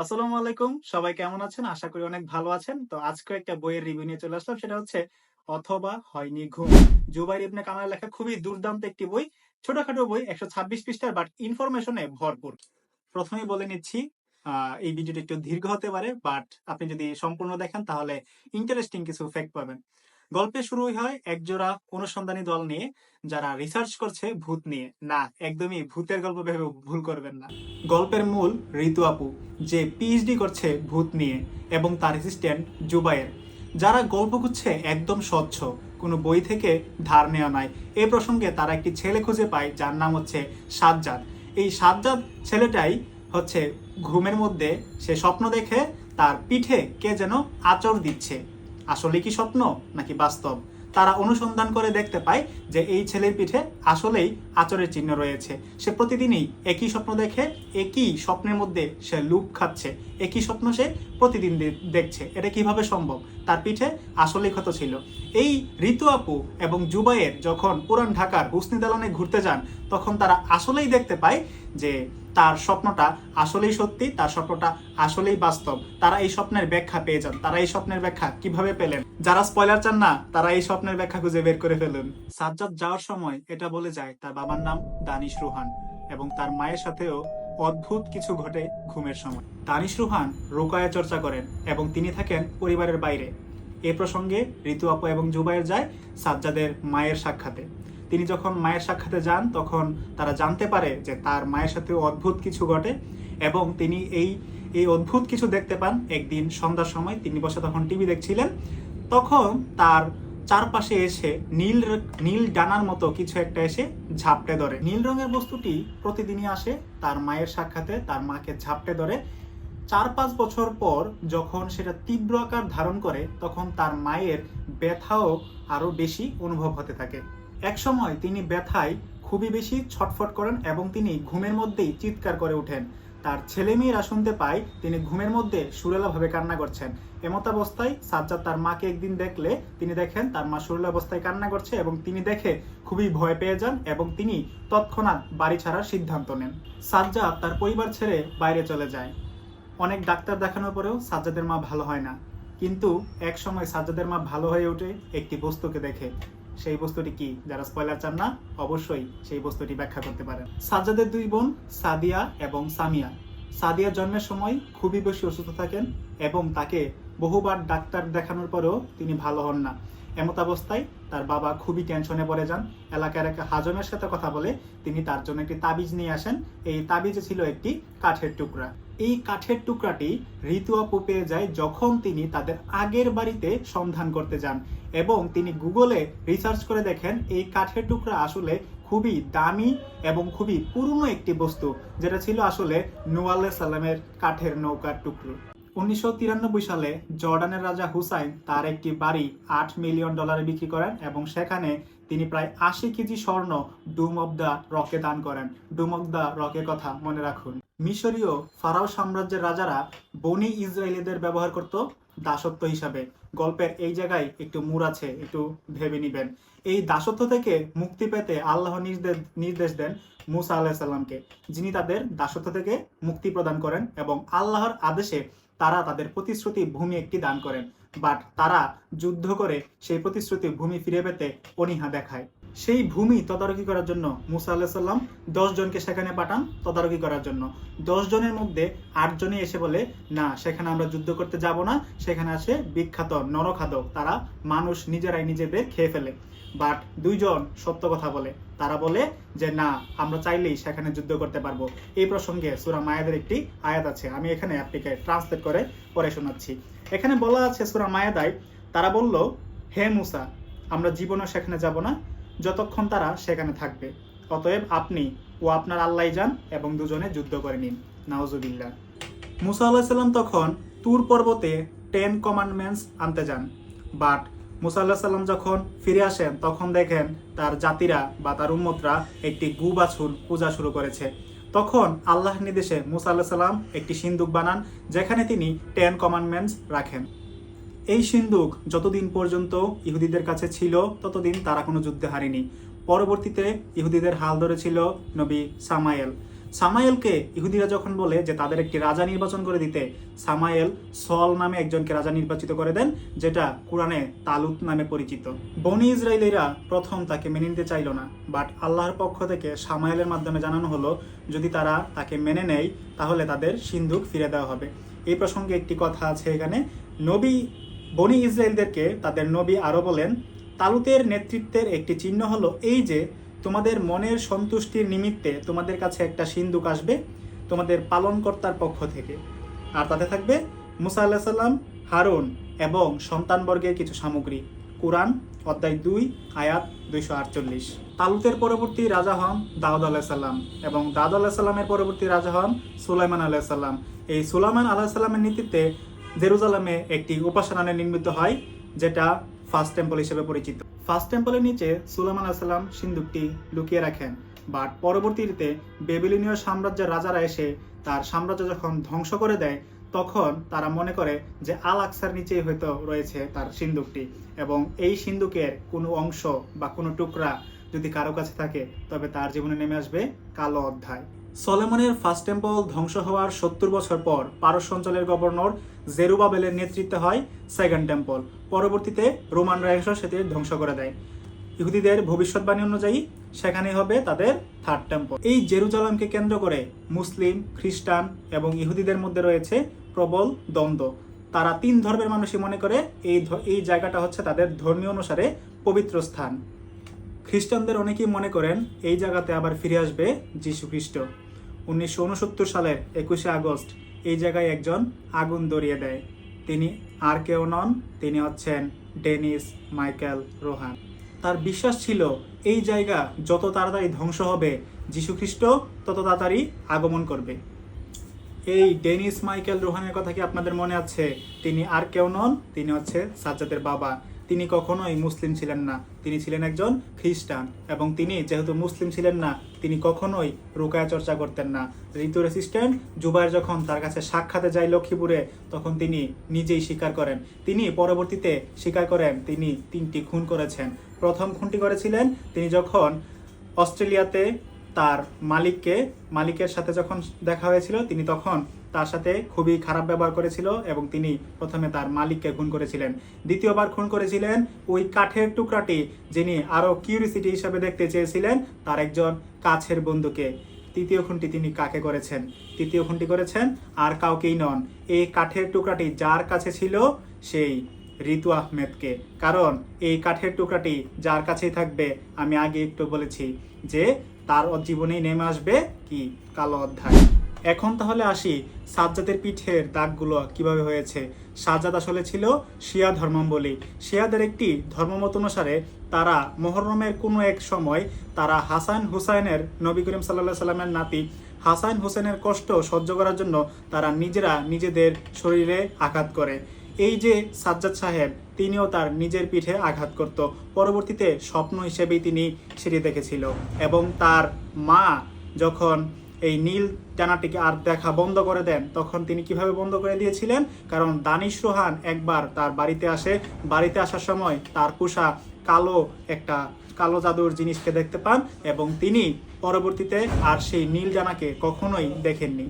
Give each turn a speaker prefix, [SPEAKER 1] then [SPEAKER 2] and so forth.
[SPEAKER 1] আসসালামু আলাইকুম। সবাই কেমন আছেন? আশা করি অনেক ভালো আছেন। তো আজকে একটা বইয়ের রিভিউ নিয়ে চলে আসলাম। সেটা হচ্ছে অথবা হয়নি ঘুম। জুবাইর ইবনে কামালের লেখা খুবই দুর্দান্ত একটি বই। ছোটখাটো বই ১২৬ পৃষ্ঠার বাট ইনফরমেশনে ভরপুর। প্রথমেই বলে নিচ্ছি এই ভিডিওটা একটু দীর্ঘ হতে পারে বাট আপনি যদি সম্পূর্ণ দেখেন তাহলে ইন্টারেস্টিং কিছু ফ্যাক্ট পাবেন। গল্পে শুরুই হয় একজোড়া অনুসন্ধানী দল নিয়ে যারা রিসার্চ করছে ভূত নিয়ে। না, একদমই ভূতের গল্প ভেবে ভুল করবেন না। গল্পের মূল ঋতু আপু, যে পিএইচডি করছে ভূত নিয়ে, এবং তার অ্যাসিস্ট্যান্ট জুবায়ের, যারা গল্প খুঁজছে একদম স্বচ্ছ, কোনো বই থেকে ধার নেওয়া নাই। এই প্রসঙ্গে তারা একটি ছেলে খুঁজে পায় যার নাম হচ্ছে সাজ্জাদ। এই সাজ্জাদ ছেলেটাই হচ্ছে ঘুমের মধ্যে সে স্বপ্ন দেখে তার পিঠে কে যেন আঁচড় দিচ্ছে। আসলে কি স্বপ্ন নাকি বাস্তব? তারা অনুসন্ধান করে দেখতে পায় যে এই ছেলের পিঠে আসলেই আঁচড়ের চিহ্ন রয়েছে। সে প্রতিদিনই একই স্বপ্ন দেখে, একই স্বপ্নের মধ্যে সে লুপ খাচ্ছে, একই স্বপ্ন সে প্রতিদিন দেখছে। এটা কিভাবে সম্ভব? তার পিঠে আসলেই ক্ষত ছিল। এই ঋতু আপু এবং জুবাইয়ের যখন পুরান ঢাকার হুসনি দালানে ঘুরতে যান, তখন তারা আসলেই দেখতে পায় যে তার স্বপ্নটা আসলেই সত্যি, তার স্বপ্নটা আসলেই বাস্তব। তারা এই স্বপ্নের ব্যাখ্যা পেয়ে যান। তারা এই স্বপ্নের ব্যাখ্যা কিভাবে পেলেন? যারা স্পয়লার চান না তারা এই স্বপ্নের ব্যাখ্যা খুঁজে বের করে ফেলুন। সাজ্জাদ যাওয়ার সময় এটা বলে যায় তার বাবার নাম দানিশ রুহান এবং তার মায়ের সাথেও অদ্ভুত কিছু ঘটে ঘুমের সময়। দানিশ রুহান রুকায়া চর্চা করেন এবং তিনি থাকেন পরিবারের বাইরে। এ প্রসঙ্গে ঋতু আপু এবং জুবাইর যায় সাজ্জাদের মায়ের সাক্ষাতে। তিনি যখন মায়ের সাক্ষাতে যান তখন তারা জানতে পারে যে তার মায়ের সাথে অদ্ভুত কিছু ঘটে এবং তিনি এই অদ্ভুত কিছু দেখতে পান। একদিন সন্ধ্যার সময় তিনি বসে তখন টিভি দেখছিলেন, তখন তার চারপাশে এসে নীল নীল ডানার মতো কিছু একটা এসে ঝাপটে ধরে। নীল রঙের বস্তুটি প্রতিদিনই আসে তার মায়ের সাক্ষাতে, তার মাকে ঝাপটে ধরে। ৪-৫ বছর পর যখন সেটা তীব্র আকার ধারণ করে তখন তার মায়ের ব্যথাও আরো বেশি অনুভব হতে থাকে। একসময় তিনি ব্যথায় খুবই বেশি ছটফট করেন এবং তিনি ঘুমের মধ্যেই চিৎকার করে ওঠেন। তার ছেলেমেয়েরা শুনতে পায় তিনি ঘুমের মধ্যে সুরেলাভাবে কান্না করছেন। এমতাবস্থায় সাজ্জাদ তার মাকে একদিন দেখলে তিনি দেখেন তার মা সুরেলা অবস্থায় কান্না করছে এবং তিনি দেখে খুবই ভয় পেয়ে যান এবং তিনি তৎক্ষণাৎ বাড়ি ছাড়ার সিদ্ধান্ত নেন। সাজ্জাদ তার পরিবার ছেড়ে বাইরে চলে যায়। অনেক ডাক্তার দেখানোর পরেও সাজ্জাদের মা ভালো হয় না, কিন্তু এক সময় সাজ্জাদের মা ভালো হয়ে ওঠে একটি বস্তুকে দেখে। সেই বস্তুটি কি? যারা স্পয়লার চান না অবশ্যই সেই বস্তুটি ব্যাখ্যা করতে পারেন। সাজ্জাদের দুই বোন সাদিয়া এবং সামিয়া। সাদিয়া জন্মের সময় খুবই বেশি অসুস্থ থাকেন এবং তাকে বহুবার ডাক্তার দেখানোর পরেও তিনি ভালো হন না। এমতাবস্থায় তার বাবা খুবই টেনশনে পড়ে যান। এলাকার এক হাজমের সাথে কথা বলে তিনি তার জন্য একটি তাবিজ নিয়ে আসেন। এই তাবিজে ছিল একটি কাঠের টুকরা। এই কাঠের টুকরাটি ঋতু আপু পেয়ে যায় যখন তিনি তাদের আগের বাড়িতে সন্ধান করতে যান এবং তিনি গুগলে রিসার্চ করে দেখেন এই কাঠের টুকরা আসলে খুবই দামি এবং খুবই পুরনো একটি বস্তু, যেটা ছিল আসলে নূহ আলাইহিস সালামের কাঠের নৌকার টুকরো। ১৯৯৩ সালে জর্ডানের রাজা হুসাইন তার একটি বাড়ি $৮ মিলিয়ন বিক্রি করেন এবং সেখানে তিনি প্রায় ৮০ কেজি স্বর্ণ ডুম অব দ্য রকে দান করেন। ডুম অব দ্য রকের কথা মনে রাখুন। মিশরীয় ফারাও সাম্রাজ্যের রাজারা বনি ইসরায়েলিদের ব্যবহার করত দাসত্ব হিসাবে। গল্পের এই জায়গায় একটু মুড় আছে, একটু ভেবে নিবেন। এই দাসত্ব থেকে মুক্তি পেতে আল্লাহ নির্দেশ দেন মুসা আলাইহিস সালামকে, যিনি তাদের দাসত্ব থেকে মুক্তি প্রদান করেন এবং আল্লাহর আদেশে তারা তাদের প্রতিশ্রুতি ভূমি একটি দান করেন। বাট তারা যুদ্ধ করে সেই প্রতিশ্রুতি ভূমি ফিরে পেতে অনীহা দেখায়। সেই ভূমি তদারকি করার জন্য মুসা আলাইহিস সালাম 10 জনকে সেখানে পাঠান তদারকি করার জন্য। 10 জনের মধ্যে 8 জনই এসে বলে, না, সেখানে আমরা যুদ্ধ করতে যাব না, সেখানে আসে বিখ্যাত নরখাদক, তারা মানুষ নিজেরাই নিজেদের খেয়ে ফেলে। বাট 2 জন সত্য কথা বলে, তারা বলে যে না, আমরা চাইলেই সেখানে যুদ্ধ করতে পারবো। এই প্রসঙ্গে সূরা মায়েদার একটি আয়াত আছে, আমি এখানে আপনাকে ট্রান্সলেট করে পড়ে শোনাচ্ছি। এখানে বলা আছে সূরা মায়েদায়, তারা বলল, হে মুসা, আমরা জীবনে সেখানে যাব না যতক্ষণ তারা সেখানে থাকবে। অতএব আপনি ও আপনার আল্লাহ যান এবং দুজনে যুদ্ধ করে নিন। নাউজুবিল্লাহ। মুসা আলাইহিস সালাম তখন তুর পর্বতে 10 কমান্ডমেন্টস আনতে যান। বাট মুসা আলাইহিস সালাম যখন ফিরে আসেন তখন দেখেন তার জাতিরা বা তার উম্মতরা একটি গু বাছুর পূজা শুরু করেছে। তখন আল্লাহর নির্দেশে মুসা আলাইহিস সালাম একটি সিন্দুক বানান যেখানে তিনি 10 কমান্ডমেন্টস রাখেন। এই সিন্দুক যতদিন পর্যন্ত ইহুদিদের কাছে ছিল ততদিন তারা কোনো যুদ্ধে হারেনি। পরবর্তীতে ইহুদিদের হাল ধরেছিল নবী সামায়েল। সামায়েলকে ইহুদিরা যখন বলে যে তাদের একটি রাজা নির্বাচন করে দিতে, সামায়েল সল নামে একজনকে রাজা নির্বাচিত করে দেন, যেটা কোরআনে তালুত নামে পরিচিত। বনি ইসরায়েলিরা প্রথম তাকে মেনে নিতে চাইল না, বাট আল্লাহর পক্ষ থেকে সামায়েলের মাধ্যমে জানানো হলো যদি তারা তাকে মেনে নেয় তাহলে তাদের সিন্ধুক ফিরে দেওয়া হবে। এই প্রসঙ্গে একটি কথা আছে এখানে, নবী বনি ইসরায়েলদেরকে তাদের নবী আরো বলেন, তালুতের নেতৃত্বের একটি চিহ্ন হলো এই যে তোমাদের মনের সন্তুষ্টির নিমিত্তে তোমাদের কাছে একটা সিন্ধুক আসবে তোমাদের পালনকর্তার পক্ষ থেকে, আর তাতে থাকবে মুসা আলাইহিস সালাম, হারুন এবং সন্তানবর্গের কিছু সামগ্রী। কুরআন অধ্যায় 2 আয়াত 248। তালুতের পরবর্তী রাজা হন দাউদ আলাইহিস সালাম এবং দাউদ আলাইহিস সালামের পরবর্তী রাজা হন সুলাইমান আলাইহিস সালাম। এই সুলাইমান আলাইহিস সালামের নেতৃত্বে জেরুজালেমে একটি উপাসনালয় নির্মিত হয়, যেটা ফার্স্ট টেম্পল হিসেবে পরিচিত। ফার্স্ট টেম্পলের নিচে সুলাইমান আলাইহিস সালাম সিন্ধুকটি লুকিয়ে রাখেন, বাট পরবর্তীতে বেবিলনীয় সাম্রাজ্যের রাজারা এসে তার সাম্রাজ্য যখন ধ্বংস করে দেয়, তখন তারা মনে করে যে আল আকসার নিচেই হয়তো রয়েছে তার সিন্ধুকটি, এবং এই সিন্ধুকের কোনো অংশ বা কোনো টুকরা যদি কারো কাছে থাকে তবে তার জীবনে নেমে আসবে কালো অধ্যায়। সলোমনের ফার্স্ট টেম্পল ধ্বংস হওয়ার 70 বছর পর পারস্য অঞ্চলের গভর্নর জেরুবাবেলের নেতৃত্বে হয় সেকেন্ড টেম্পল। পরবর্তীতে রোমানরা এসে সেটি ধ্বংস করে দেয়। ইহুদিদের ভবিষ্যৎবাণী অনুযায়ী সেখানে হবে তাদের থার্ড টেম্পল। এই জেরুজালেমকে কেন্দ্র করে মুসলিম, খ্রিস্টান এবং ইহুদিদের মধ্যে রয়েছে প্রবল দ্বন্দ্ব। তারা 3 ধর্মের মানুষই মনে করে এই জায়গাটা হচ্ছে তাদের ধর্মীয় অনুসারে পবিত্র স্থান। খ্রিস্টানদের অনেকেই মনে করেন এই জায়গাতে আবার ফিরে আসবে যীশু খ্রিস্ট। 1969 সালের 21শে আগস্ট এই জায়গায় একজন আগুন ধরিয়ে দেয়। তিনি আর কেউ নন, তিনি হচ্ছেন ডেনিস মাইকেল রোহান। তার বিশ্বাস ছিল এই জায়গা যত তাড়াতাড়ি ধ্বংস হবে যীশু খ্রিস্ট তত তাড়াতাড়ি আগমন করবে। এই ডেনিস মাইকেল রোহানের কথা কি আপনাদের মনে আছে? তিনি আর কেউ নন, তিনি হচ্ছে সাজ্জাদের বাবা। তিনি কখনোই মুসলিম ছিলেন না, তিনি ছিলেন একজন খ্রিস্টান, এবং তিনি যেহেতু মুসলিম ছিলেন না তিনি কখনোই রুকায়া চর্চা করতেন না। ঋতুর অ্যাসিস্ট্যান্ট জুবাইর যখন তার কাছে সাক্ষাতে যায় লক্ষ্মীপুরে, তখন তিনি নিজেই স্বীকার করেন, তিনি পরবর্তীতে স্বীকার করেন তিনি 3টি খুন করেছেন। প্রথম খুনটি করেছিলেন তিনি যখন অস্ট্রেলিয়াতে তার মালিকের সাথে যখন দেখা হয়েছিল, তিনি তখন তার সাথে খুবই খারাপ ব্যবহার করেছিল এবং তিনি প্রথমে তার মালিককে খুন করেছিলেন। দ্বিতীয়বার খুন করেছিলেন ওই কাঠের টুকরাটি যিনি আরো কিউরিসিটি হিসাবে দেখতে চেয়েছিলেন তার একজন কাছের বন্ধুকে। তৃতীয় খুনটি তিনি কাকে করেছেন? তৃতীয় খুনটি করেছেন আর কাউকেই নন, এই কাঠের টুকরাটি যার কাছে ছিল সেই ঋতু আহমেদকে। কারণ এই কাঠের টুকরাটি যার কাছেই থাকবে, আমি আগে একটু বলেছি যে তার জীবনেই নেমে আসবে কি কালো অধ্যায়। এখন তাহলে আসি সাজ্জাদের পিঠের দাগগুলো কিভাবে হয়েছে। সাজ্জাদ আসলে ছিল শিয়া ধর্মাবলম্বী। শিয়াদের একটি ধর্মমত অনুসারে তারা মুহররমের কোনো এক সময় তারা হাসান হুসাইনের, নবী করিম সাল্লাল্লাহু আলাইহি সাল্লামের নাতি হাসান হুসেনের কষ্ট সহ্য করার জন্য তারা নিজেরা নিজেদের শরীরে আঘাত করে। এই যে সাজ্জাদ সাহেব, তিনিও তার নিজের পিঠে আঘাত করত। পরবর্তীতে স্বপ্ন হিসেবেই তিনি সেটি দেখেছিল, এবং তার মা যখন এই নীল টানাটিকে আর দেখা বন্ধ করে দেন, তখন তিনি কিভাবে বন্ধ করে দিয়েছিলেন? কারণ দানিশ রোহান একবার তার বাড়িতে আসে, বাড়িতে আসার সময় তার পোষা একটা কালো জাদুর জিনিসকে দেখতে পান, এবং তিনি পরবর্তীতে আর সেই নীল জানাকে কখনোই দেখেননি।